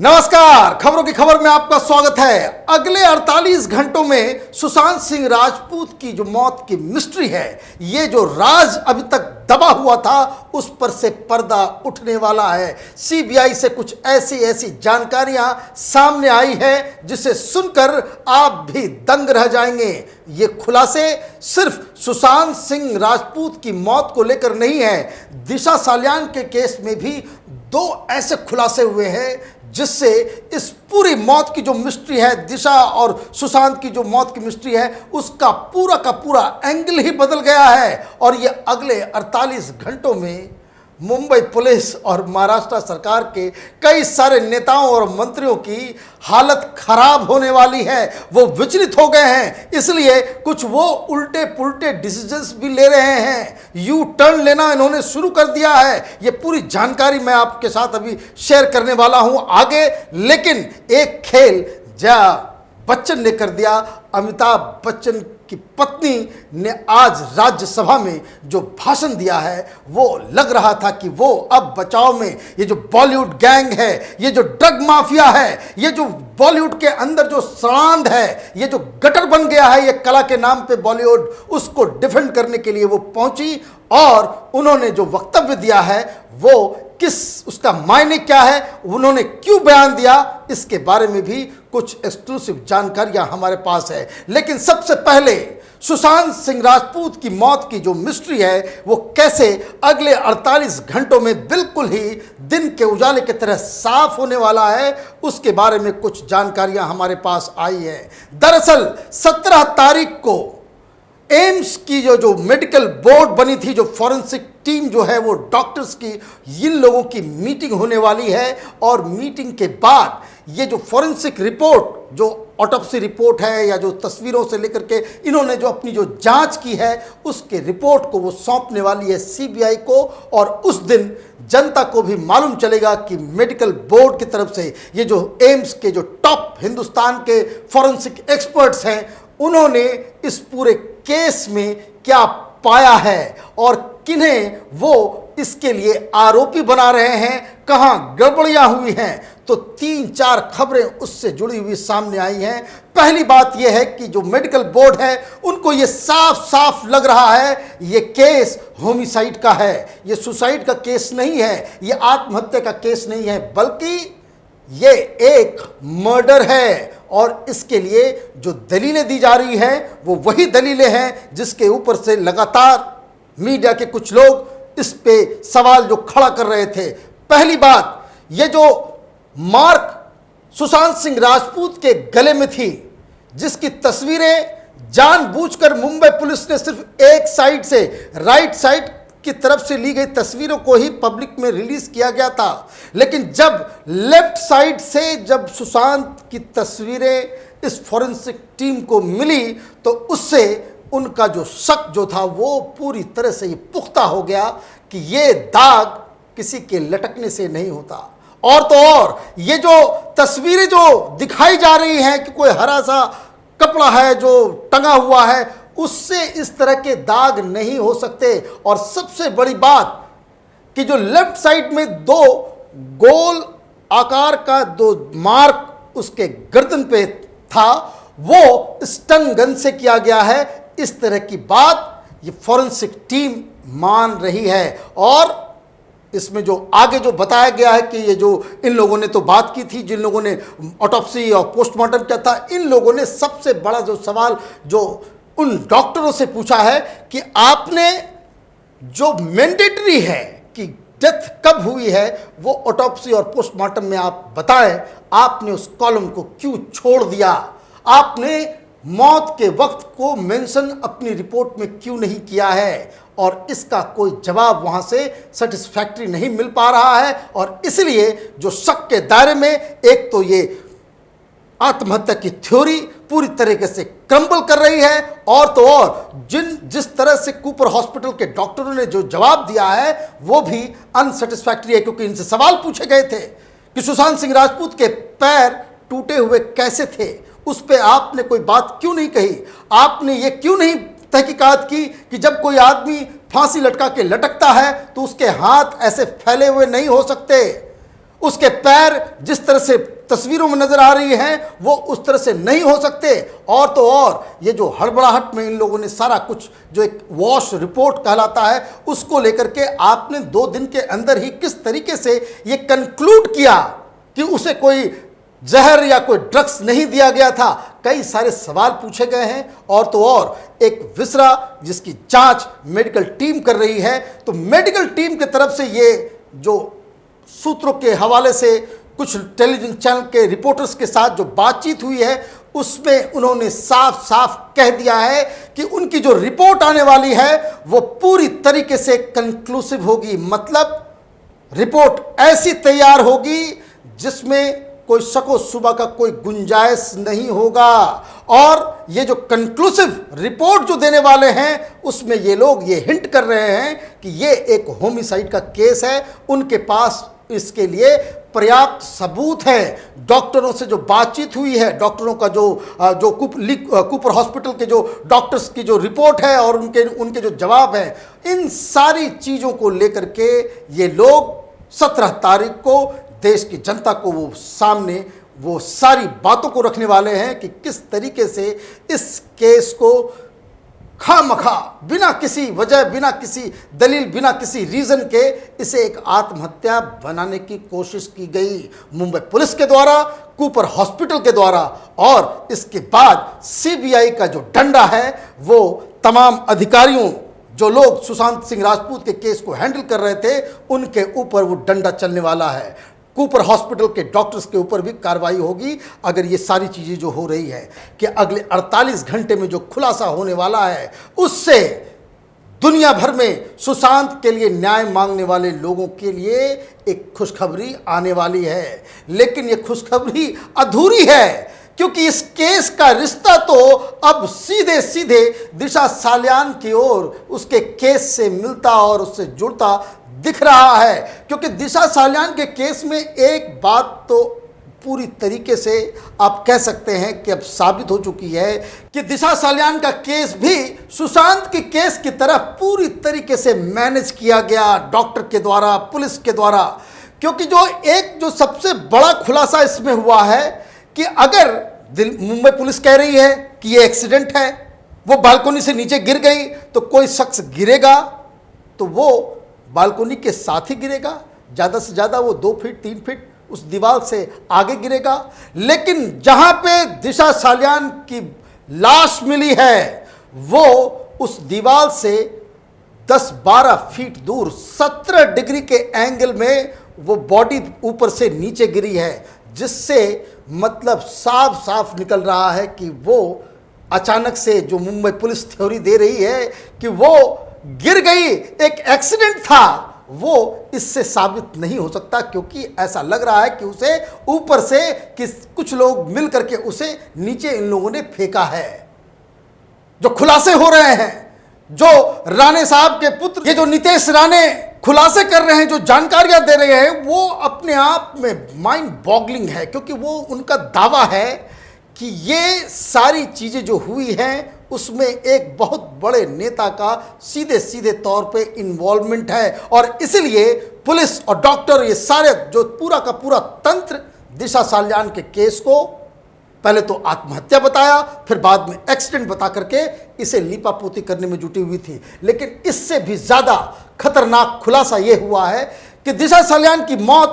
नमस्कार, खबरों की खबर में आपका स्वागत है। अगले 48 घंटों में सुशांत सिंह राजपूत की जो मौत की मिस्ट्री है, ये जो राज अभी तक दबा हुआ था, उस पर से पर्दा उठने वाला है। सीबीआई से कुछ ऐसी जानकारियां सामने आई है जिसे सुनकर आप भी दंग रह जाएंगे। ये खुलासे सिर्फ सुशांत सिंह राजपूत की मौत को लेकर नहीं है, दिशा सालियान के केस में भी दो ऐसे खुलासे हुए हैं जिससे इस पूरी मौत की जो मिस्ट्री है, दिशा और सुशांत की जो मौत की मिस्ट्री है, उसका पूरा का पूरा एंगल ही बदल गया है। और ये अगले 48 घंटों में मुंबई पुलिस और महाराष्ट्र सरकार के कई सारे नेताओं और मंत्रियों की हालत खराब होने वाली है। वो विचलित हो गए हैं, इसलिए कुछ वो उल्टे पुल्टे डिसीजंस भी ले रहे हैं, यू टर्न लेना इन्होंने शुरू कर दिया है। ये पूरी जानकारी मैं आपके साथ अभी शेयर करने वाला हूं आगे। लेकिन एक खेल जया बच्चन ने कर दिया। अमिताभ बच्चन की पत्नी ने आज राज्यसभा में जो भाषण दिया है, वो लग रहा था कि वो अब बचाव में ये जो बॉलीवुड गैंग है, ये जो ड्रग माफिया है, ये जो बॉलीवुड के अंदर जो सड़ांध है, ये जो गटर बन गया है ये कला के नाम पे बॉलीवुड, उसको डिफेंड करने के लिए वो पहुंची। और उन्होंने जो वक्तव्य दिया है वो किस, उसका मायने क्या है, उन्होंने क्यों बयान दिया, इसके बारे में भी कुछ एक्सक्लूसिव जानकारियां हमारे पास है। लेकिन सबसे पहले सुशांत सिंह राजपूत की मौत की जो मिस्ट्री है, वो कैसे अगले 48 घंटों में बिल्कुल ही दिन के उजाले की तरह साफ होने वाला है, उसके बारे में कुछ जानकारियां हमारे पास आई है। दरअसल 17 तारीख को एम्स की जो मेडिकल बोर्ड बनी थी, जो फॉरेंसिक टीम जो है वो डॉक्टर्स की, इन लोगों की मीटिंग होने वाली है। और मीटिंग के बाद ये जो फॉरेंसिक रिपोर्ट, जो ऑटोप्सी रिपोर्ट है या जो तस्वीरों से लेकर के इन्होंने जो अपनी जो जांच की है, उसके रिपोर्ट को वो सौंपने वाली है सीबीआई को। और उस दिन जनता को भी मालूम चलेगा कि मेडिकल बोर्ड की तरफ से ये जो एम्स के जो टॉप हिंदुस्तान के फॉरेंसिक एक्सपर्ट्स हैं, उन्होंने इस पूरे केस में क्या पाया है और किन्हें वो इसके लिए आरोपी बना रहे हैं, कहां गड़बड़ियां हुई हैं। तो 3-4 खबरें उससे जुड़ी हुई सामने आई हैं। पहली बात यह है कि जो मेडिकल बोर्ड है, उनको ये साफ साफ लग रहा है ये केस होमिसाइड का है, ये सुसाइड का केस नहीं है, ये आत्महत्या का केस नहीं है, बल्कि ये एक मर्डर है। और इसके लिए जो दलीलें दी जा रही हैं, वो वही दलीलें हैं जिसके ऊपर से लगातार मीडिया के कुछ लोग इस पे सवाल जो खड़ा कर रहे थे। पहली बात, ये जो मार्क सुशांत सिंह राजपूत के गले में थी, जिसकी तस्वीरें जानबूझकर मुंबई पुलिस ने सिर्फ एक साइड से, राइट साइड की तरफ से ली गई तस्वीरों को ही पब्लिक में रिलीज किया गया था। लेकिन जब लेफ्ट साइड से जब सुशांत की तस्वीरें इस फॉरेंसिक टीम को मिली, तो उससे उनका जो शक जो था वो पूरी तरह से ये पुख्ता हो गया कि ये दाग किसी के लटकने से नहीं होता। और तो और ये जो तस्वीरें जो दिखाई जा रही हैं कि कोई हरा सा कपड़ा है जो टंगा हुआ है, उससे इस तरह के दाग नहीं हो सकते। और सबसे बड़ी बात कि जो लेफ्ट साइड में दो गोल आकार का दो मार्क उसके गर्दन पे था, वो स्टन गन से किया गया है। इस तरह की बात ये फॉरेंसिक टीम मान रही है। और इसमें जो आगे जो बताया गया है कि ये जो इन लोगों ने तो बात की थी, जिन लोगों ने ऑटोप्सी और पोस्टमार्टम किया था, इन लोगों ने सबसे बड़ा जो सवाल जो उन डॉक्टरों से पूछा है कि आपने जो मैंडेटरी है कि डेथ कब हुई है, वो ऑटोप्सी और पोस्टमार्टम में आप बताएं, आपने उस कॉलम को क्यों छोड़ दिया, आपने मौत के वक्त को मेंशन अपनी रिपोर्ट में क्यों नहीं किया है। और इसका कोई जवाब वहां से सेटिस्फैक्टरी नहीं मिल पा रहा है। और इसलिए जो शक के दायरे में एक तो ये आत्महत्या की थ्योरी पूरी तरीके से क्रम्बल कर रही है, और तो और जिस तरह से कूपर हॉस्पिटल के डॉक्टरों ने जो जवाब दिया है वो भी अनसेटिस्फैक्टरी है। क्योंकि इनसे सवाल पूछे गए थे कि सुशांत सिंह राजपूत के पैर टूटे हुए कैसे थे, उस पर आपने कोई बात क्यों नहीं कही, आपने ये क्यों नहीं तहकीकात की कि जब कोई आदमी फांसी लटका के लटकता है तो उसके हाथ ऐसे फैले हुए नहीं हो सकते। उसके पैर जिस तरह से तस्वीरों में नजर आ रही हैं वो उस तरह से नहीं हो सकते। और तो और ये जो हड़बड़ाहट में इन लोगों ने सारा कुछ जो एक वॉश रिपोर्ट कहलाता है उसको लेकर के आपने 2 दिन के अंदर ही किस तरीके से ये कंक्लूड किया कि उसे कोई जहर या कोई ड्रग्स नहीं दिया गया था, कई सारे सवाल पूछे गए हैं। और तो और एक विसरा जिसकी जांच मेडिकल टीम कर रही है, तो मेडिकल टीम की तरफ से ये जो सूत्रों के हवाले से कुछ टेलीविजन चैनल के रिपोर्टर्स के साथ जो बातचीत हुई है उसमें उन्होंने साफ साफ कह दिया है कि उनकी जो रिपोर्ट आने वाली है वो पूरी तरीके से कंक्लूसिव होगी। मतलब रिपोर्ट ऐसी तैयार होगी जिसमें कोई शको शुबा का कोई गुंजाइश नहीं होगा। और ये जो कंक्लूसिव रिपोर्ट जो देने वाले हैं उसमें ये लोग ये हिंट कर रहे हैं कि ये एक होमिसाइड का केस है, उनके पास इसके लिए पर्याप्त सबूत है। डॉक्टरों से जो बातचीत हुई है, डॉक्टरों का जो कूपर हॉस्पिटल के जो डॉक्टर्स की जो रिपोर्ट है और उनके जो जवाब हैं, इन सारी चीज़ों को लेकर के ये लोग 17 तारीख को देश की जनता को वो सामने वो सारी बातों को रखने वाले हैं कि किस तरीके से इस केस को खामखा बिना किसी वजह, बिना किसी दलील, बिना किसी रीज़न के इसे एक आत्महत्या बनाने की कोशिश की गई मुंबई पुलिस के द्वारा, कूपर हॉस्पिटल के द्वारा। और इसके बाद सीबीआई का जो डंडा है वो तमाम अधिकारियों जो लोग सुशांत सिंह राजपूत के केस को हैंडल कर रहे थे उनके ऊपर वो डंडा चलने वाला है। कूपर हॉस्पिटल के डॉक्टर्स के ऊपर भी कार्रवाई होगी अगर ये सारी चीज़ें जो हो रही है कि अगले 48 घंटे में जो खुलासा होने वाला है उससे दुनिया भर में सुशांत के लिए न्याय मांगने वाले लोगों के लिए एक खुशखबरी आने वाली है। लेकिन ये खुशखबरी अधूरी है क्योंकि इस केस का रिश्ता तो अब सीधे सीधे दिशा सालियान की ओर उसके केस से मिलता और उससे जुड़ता दिख रहा है। क्योंकि दिशा सालियान के केस में एक बात तो पूरी तरीके से आप कह सकते हैं कि अब साबित हो चुकी है कि दिशा सालियान का केस भी सुशांत के केस की तरह पूरी तरीके से मैनेज किया गया डॉक्टर के द्वारा, पुलिस के द्वारा। क्योंकि जो सबसे बड़ा खुलासा इसमें हुआ है कि अगर मुंबई पुलिस कह रही है कि ये एक्सीडेंट है, वो बालकोनी से नीचे गिर गई तो कोई शख्स गिरेगा तो वो बालकोनी के साथ ही गिरेगा, ज़्यादा से ज़्यादा वो 2 फीट 3 फीट उस दीवार से आगे गिरेगा। लेकिन जहाँ पे दिशा सालियान की लाश मिली है वो उस दीवार से 10-12 फीट दूर 17 डिग्री के एंगल में वो बॉडी ऊपर से नीचे गिरी है, जिससे मतलब साफ साफ निकल रहा है कि वो अचानक से जो मुंबई पुलिस थ्योरी दे रही है कि वो गिर गई, एक एक्सीडेंट था, वो इससे साबित नहीं हो सकता। क्योंकि ऐसा लग रहा है कि उसे ऊपर से कुछ लोग मिल करके उसे नीचे इन लोगों ने फेंका है। जो खुलासे हो रहे हैं, जो राणे साहब के पुत्र ये जो नितेश राणे खुलासे कर रहे हैं, जो जानकारियां दे रहे हैं, वो अपने आप में माइंड बॉगलिंग है। क्योंकि वो उनका दावा है कि ये सारी चीज़ें जो हुई हैं उसमें एक बहुत बड़े नेता का सीधे सीधे तौर पे इन्वॉल्वमेंट है। और इसलिए पुलिस और डॉक्टर ये सारे जो पूरा का पूरा तंत्र दिशा सालियान के केस को पहले तो आत्महत्या बताया, फिर बाद में एक्सीडेंट बता करके इसे लीपापोती करने में जुटी हुई थी। लेकिन इससे भी ज़्यादा खतरनाक खुलासा ये हुआ है कि दिशा सालियान की मौत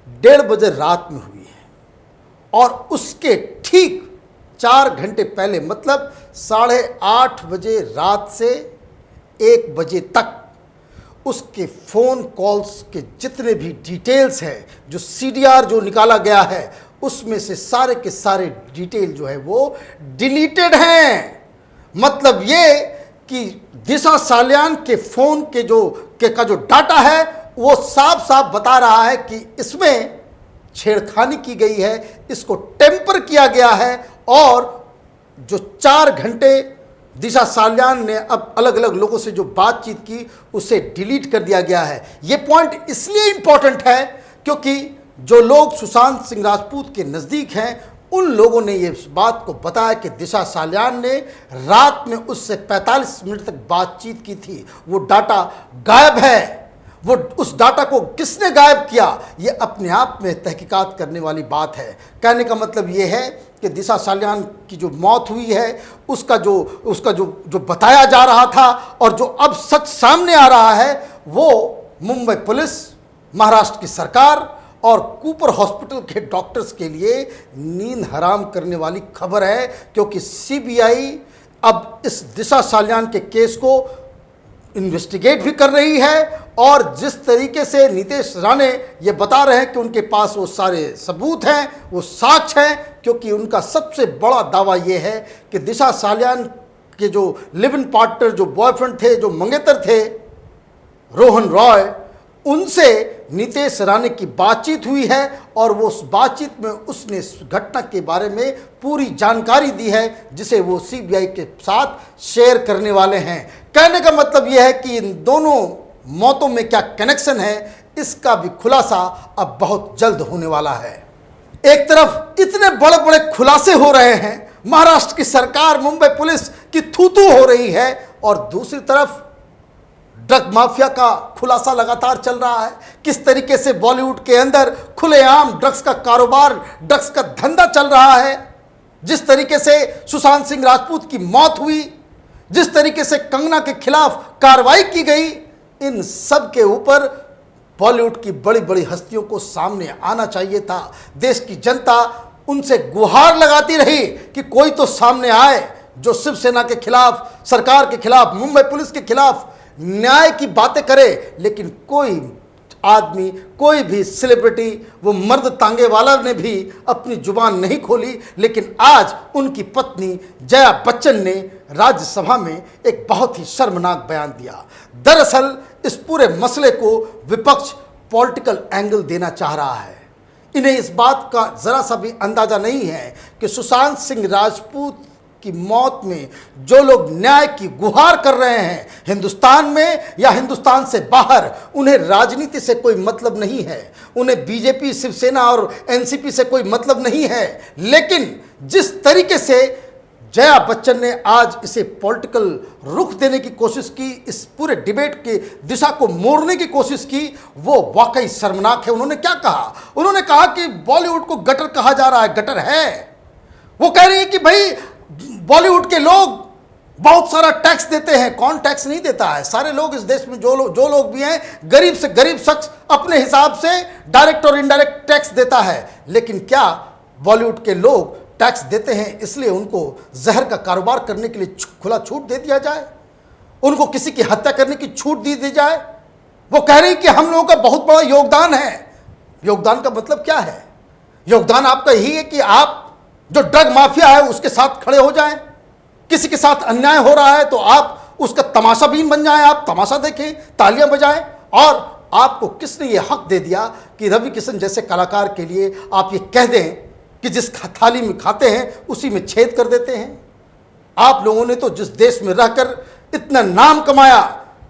1:30 बजे रात में हुई है और उसके ठीक 4 घंटे पहले मतलब 8:30 बजे रात से 1 बजे तक उसके फ़ोन कॉल्स के जितने भी डिटेल्स हैं, जो CDR जो निकाला गया है उसमें से सारे के सारे डिटेल जो है वो डिलीटेड हैं। मतलब ये कि दिशा सालियान के फ़ोन के का जो डाटा है वो साफ साफ बता रहा है कि इसमें छेड़खानी की गई है, इसको टेम्पर किया गया है। और जो 4 घंटे दिशा सालियान ने अब अलग अलग लोगों से जो बातचीत की उसे डिलीट कर दिया गया है। ये पॉइंट इसलिए इंपॉर्टेंट है क्योंकि जो लोग सुशांत सिंह राजपूत के नज़दीक हैं उन लोगों ने ये बात को बताया कि दिशा सालियान ने रात में उससे 45 मिनट तक बातचीत की थी। वो डाटा गायब है, वो उस डाटा को किसने गायब किया, ये अपने आप में तहकीकात करने वाली बात है। कहने का मतलब ये है कि दिशा सालियान की जो मौत हुई है उसका जो बताया जा रहा था और जो अब सच सामने आ रहा है, वो मुंबई पुलिस, महाराष्ट्र की सरकार और कूपर हॉस्पिटल के डॉक्टर्स के लिए नींद हराम करने वाली खबर है, क्योंकि सीबीआई अब इस दिशा सालियान के केस को इन्वेस्टिगेट भी कर रही है और जिस तरीके से नीतेश राणे ये बता रहे हैं कि उनके पास वो सारे सबूत हैं, वो साक्ष्य हैं, क्योंकि उनका सबसे बड़ा दावा ये है कि दिशा सालियान के जो लिव इन पार्टनर, जो बॉयफ्रेंड थे, जो मंगेतर थे, रोहन रॉय, उनसे नीतेश राणे की बातचीत हुई है और वो उस बातचीत में उसने इस घटना के बारे में पूरी जानकारी दी है जिसे वो सीबीआई के साथ शेयर करने वाले हैं। कहने का मतलब यह है कि इन दोनों मौतों में क्या कनेक्शन है, इसका भी खुलासा अब बहुत जल्द होने वाला है। एक तरफ इतने बड़े बड़े खुलासे हो रहे हैं, महाराष्ट्र की सरकार, मुंबई पुलिस की थू-थू हो रही है, और दूसरी तरफ ड्रग माफिया का खुलासा लगातार चल रहा है। किस तरीके से बॉलीवुड के अंदर खुलेआम ड्रग्स का कारोबार, ड्रग्स का धंधा चल रहा है। जिस तरीके से सुशांत सिंह राजपूत की मौत हुई, जिस तरीके से कंगना के खिलाफ कार्रवाई की गई, इन सब के ऊपर बॉलीवुड की बड़ी बड़ी हस्तियों को सामने आना चाहिए था। देश की जनता उनसे गुहार लगाती रही कि कोई तो सामने आए जो शिवसेना के खिलाफ, सरकार के खिलाफ, मुंबई पुलिस के खिलाफ न्याय की बातें करे, लेकिन कोई आदमी, कोई भी सेलिब्रिटी, वो मर्द तांगे वाला ने भी अपनी जुबान नहीं खोली। लेकिन आज उनकी पत्नी जया बच्चन ने राज्यसभा में एक बहुत ही शर्मनाक बयान दिया। दरअसल इस पूरे मसले को विपक्ष पॉलिटिकल एंगल देना चाह रहा है। इन्हें इस बात का जरा सा भी अंदाजा नहीं है कि सुशांत सिंह राजपूत की मौत में जो लोग न्याय की गुहार कर रहे हैं, हिंदुस्तान में या हिंदुस्तान से बाहर, उन्हें राजनीति से कोई मतलब नहीं है, उन्हें बीजेपी, शिवसेना और एनसीपी से कोई मतलब नहीं है। लेकिन जिस तरीके से जया बच्चन ने आज इसे पॉलिटिकल रुख देने की कोशिश की, इस पूरे डिबेट की दिशा को मोड़ने की कोशिश की, वो वाकई शर्मनाक है। उन्होंने क्या कहा? उन्होंने कहा कि बॉलीवुड को गटर कहा जा रहा है। गटर है। वो कह रही है कि भाई बॉलीवुड के लोग बहुत सारा टैक्स देते हैं। कौन टैक्स नहीं देता है? सारे लोग इस देश में जो लोग भी हैं, गरीब से गरीब शख्स अपने हिसाब से डायरेक्ट और इनडायरेक्ट टैक्स देता है। लेकिन क्या बॉलीवुड के लोग टैक्स देते हैं इसलिए उनको जहर का कारोबार करने के लिए खुला छूट दे दिया जाए? उनको किसी की हत्या करने की छूट दी जाए? वो कह रही कि हम लोगों का बहुत बड़ा योगदान है। योगदान का मतलब क्या है? योगदान आपका यही है कि आप जो ड्रग माफिया है उसके साथ खड़े हो जाएं। किसी के साथ अन्याय हो रहा है तो आप उसका तमाशाबीन बन जाएं, आप तमाशा देखें, तालियां बजाएं। और आपको किसने ये हक दे दिया कि रवि किशन जैसे कलाकार के लिए आप ये कह दें कि जिस थाली में खाते हैं उसी में छेद कर देते हैं? आप लोगों ने तो जिस देश में रहकर इतना नाम कमाया,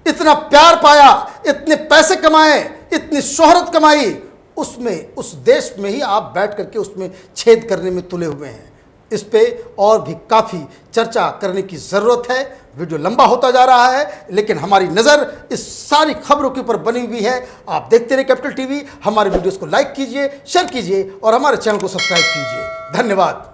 इतना प्यार पाया, इतने पैसे कमाए, इतनी शोहरत कमाई, उसमें, उस देश में ही आप बैठ करके उसमें छेद करने में तुले हुए हैं। इस पे और भी काफ़ी चर्चा करने की ज़रूरत है। वीडियो लंबा होता जा रहा है, लेकिन हमारी नज़र इस सारी खबरों के ऊपर बनी हुई है। आप देखते रहिए कैपिटल टीवी। हमारे वीडियोस को लाइक कीजिए, शेयर कीजिए और हमारे चैनल को सब्सक्राइब कीजिए। धन्यवाद।